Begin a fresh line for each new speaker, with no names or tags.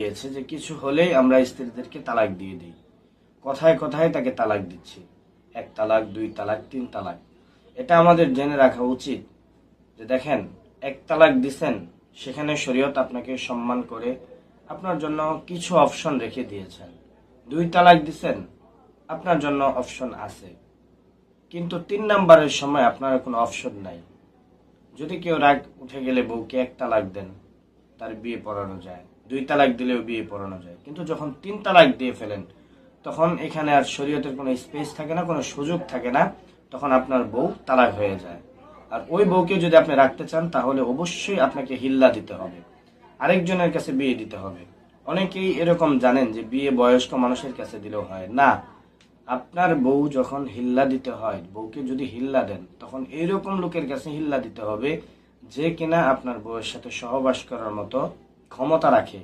দিয়েছে যে কিছু হলেই আমরা স্ত্রীদেরকে তালাক দিয়ে দিই, কথায় কথায় তাকে তালাক দিচ্ছি, 1 তালাক, 2 তালাক, 3 তালাক। এটা আমাদের জেনে রাখা উচিত যে দেখেন, 1 তালাক দিছেন, সেখানে শরীয়ত আপনাকে সম্মান করে আপনার জন্য কিছু অপশন রেখে দিয়েছেন। 2 তালাক দিছেন, আপনার জন্য অপশন আছে, কিন্তু 3 নাম্বারের সময় আপনার কোনো অপশন নাই। যদি কেউ রাগ উঠে গেলে বউকে 1 তালাক দেন, তার বিয়ে পড়ানো যায়, 2 তালাক দিলেও বিয়ে পড়ানো যায়, কিন্তু যখন 3 তালাক দিয়ে ফেলেন, তখন এখানে আর শরীয়তের কোনো স্পেস থাকে না, কোনো সুযোগ থাকে না, তখন আপনার বউ তালাক হয়ে যায়। আর ওই বউকে যদি আপনি রাখতে চান, তাহলে অবশ্যই আপনাকে হিল্লা দিতে হবে, আরেকজনের কাছে বিয়ে দিতে হবে। অনেকেই এরকম জানেন যে বিয়ে বয়স্ক মানুষের কাছে দিলেও হয় না। আপনার বউ যখন হিল্লা দিতে হয়, বউকে যদি হিল্লা দেন, তখন এইরকম লোকের কাছে হিল্লা দিতে হবে যে কিনা আপনার বউয়ের সাথে সহবাস করার মতো ক্ষমতা রাখে।